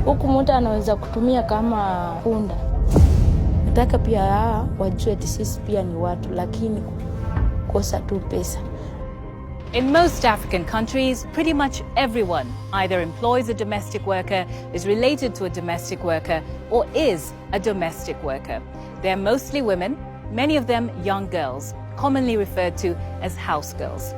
Huku mtu anaweza kutumia kama punda. Nataka pia wajue eti sisi pia ni watu, lakini kosa tu pesa. In most African countries, pretty much everyone either employs a domestic worker, is related to a domestic worker, or is a domestic worker. They are mostly women, many of them young girls, commonly referred to as house girls.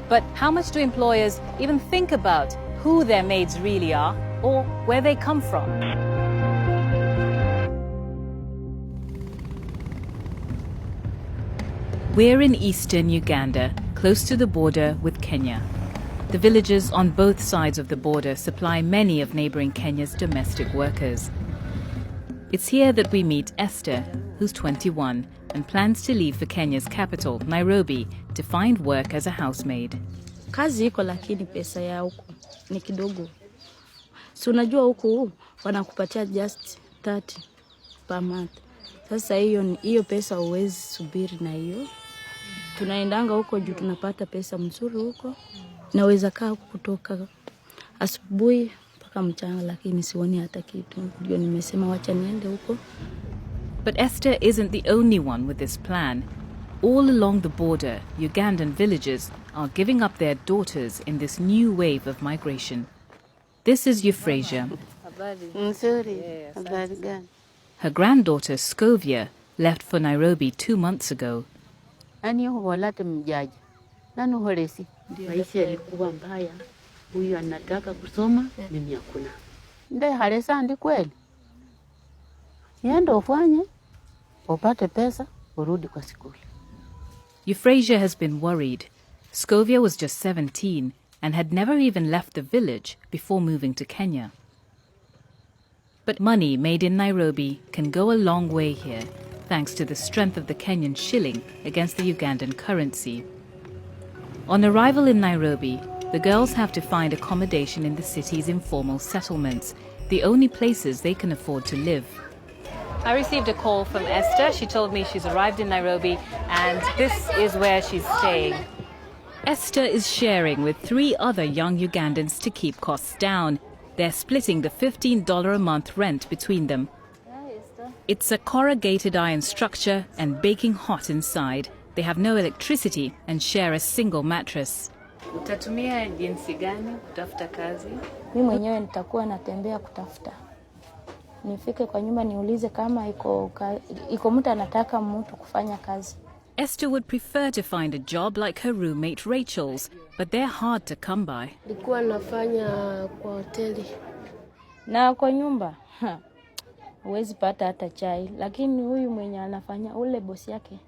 But how much do employers even think about who their maids really are or where they come from? We're in eastern Uganda, close to the border with Kenya. The villages on both sides of the border supply many of neighboring Kenya's domestic workers. It's here that we meet Esther, who's 21 and plans to leave for Kenya's capital, Nairobi, to find work as a housemaid. Kazi iko lakini pesa ya huku ni kidogo. Si unajua huku wanakupatia just 30 per month. Sasa hiyo pesa huwezi subiri na hiyo. Tunaendanga huko juu tunapata pesa mzuri huko. Naweza kaa kutoka asubuhi mpaka mchana lakini sioni hata kitu. Ndio nimesema wacha niende huko. But Esther isn't the only one with this plan. All along the border, Ugandan villagers are giving up their daughters in this new wave of migration. This is Euphrasia. Her granddaughter, Scovia, left for Nairobi 2 months ago. Maisha yalikuwa mbaya. Huyu anataka kusoma, mimi hakuna. Ndio halesa ndi kweli. Yenda ufanye, upate pesa, urudi kwa shule. Euphrasia has been worried. Scovia was just 17 and had never even left the village before moving to Kenya. But money made in Nairobi can go a long way here, thanks to the strength of the Kenyan shilling against the Ugandan currency. On arrival in Nairobi, the girls have to find accommodation in the city's informal settlements, the only places they can afford to live. I received a call from Esther. She told me she's arrived in Nairobi and this is where she's staying. Esther is sharing with 3 other young Ugandans to keep costs down. They're splitting the $15 a month rent between them. It's a corrugated iron structure and baking hot inside. They have no electricity and share a single mattress. Utatumia jinsi gani kutafuta kazi? Mimi mwenyewe nitakuwa natembea kutafuta. Nifike kwa nyumba niulize kama iko mtu anataka mtu kufanya kazi. Esther would prefer to find a job like her roommate Rachel's, but they're hard to come by. Nilikuwa nafanya kwa hoteli. Na kwa nyumba, huwezi pata hata chai, lakini huyu mwenye anafanya ule bosi yake,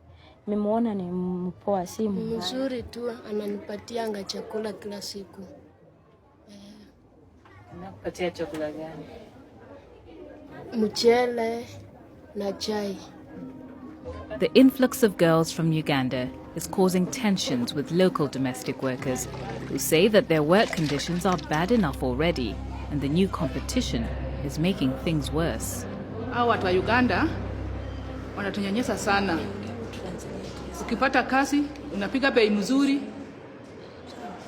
nimemuona ni mpoa simu. Mzuri tu, ananipatia chakula kila siku. Anakupatia chakula gani? Mchele na chai. The influx of girls from Uganda is causing tensions with local domestic workers who say that their work conditions are bad enough already and the new competition is making things worse. Hao watu wa Uganda wanatunyanyasa sana. Ukipata kazi unapiga bei mzuri,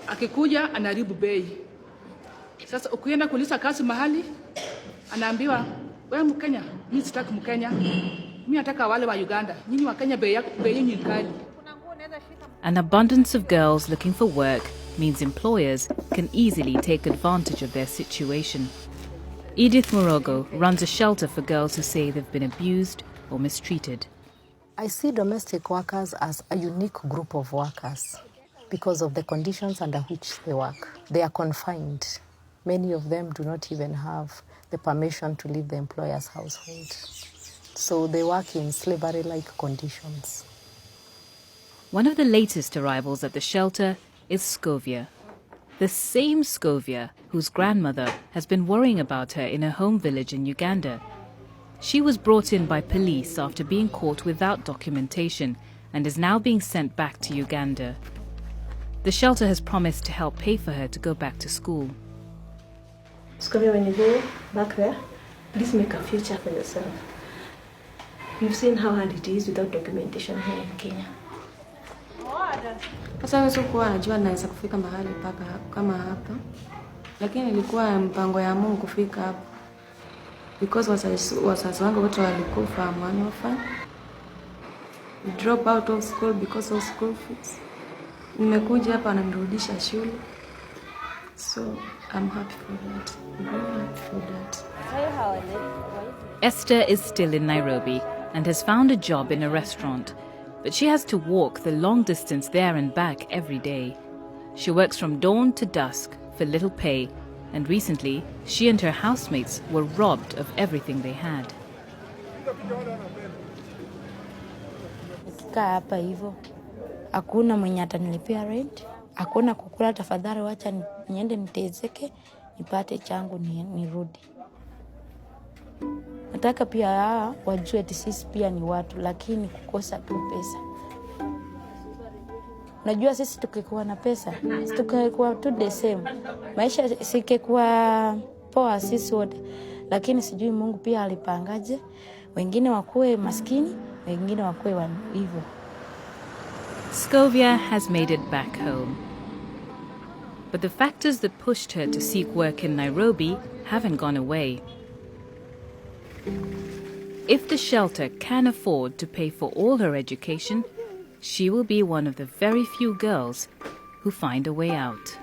akikuja anaharibu bei. Sasa ukienda kuuliza kazi mahali anaambiwa wewe Mkenya, mimi sitaki Mkenya. Mimi nataka wale wa Uganda. Nyinyi wa Kenya bei yenu kali. An abundance of girls looking for work means employers can easily take advantage of their situation. Edith Morogo runs a shelter for girls who say they've been abused or mistreated. I see domestic workers as a unique group of workers because of the conditions under which they work. They are confined. Many of them do not even have the permission to leave the employer's household. So they work in slavery-like conditions. One of the latest arrivals at the shelter is Scovia. The same Scovia whose grandmother has been worrying about her in her home village in Uganda. She was brought in by police after being caught without documentation and is now being sent back to Uganda. The shelter has promised to help pay for her to go back to school. Scovia, when you go back there, please make a future for yourself. You've seen how hard it is without documentation here in Kenya. Sasa sikuwa najua naweza kufika mahali paka kama hapa. Lakini ilikuwa mpango ya Mungu kufika hapa. because wazazi wangu wote walikufa mwanofa. We drop out of school because of school fees. Nimekuja hapa ananirudisha shule. So I'm happy for that. I'm very happy for that. Esther is still in Nairobi and has found a job in a restaurant, but she has to walk the long distance there and back every day. She works from dawn to dusk for little pay, and recently she and her housemates were robbed of everything they had. Nikikaa hapa hivyo, hakuna mwenye atanilipia rent, hakuna kukula. Tafadhali wacha niende nitezeke, nipate changu nirudi. Nataka pia wajue eti sisi pia ni watu, lakini kukosa tu pesa. Unajua sisi tukikuwa na pesa, tukikuwa tu the same. Maisha sikekuwa poa sisi wote, lakini sijui Mungu pia alipangaje. Wengine wakuwe maskini, wengine wakuwe hivyo. Scovia has made it back home. But the factors that pushed her to seek work in Nairobi haven't gone away. If the shelter can afford to pay for all her education, she will be one of the very few girls who find a way out.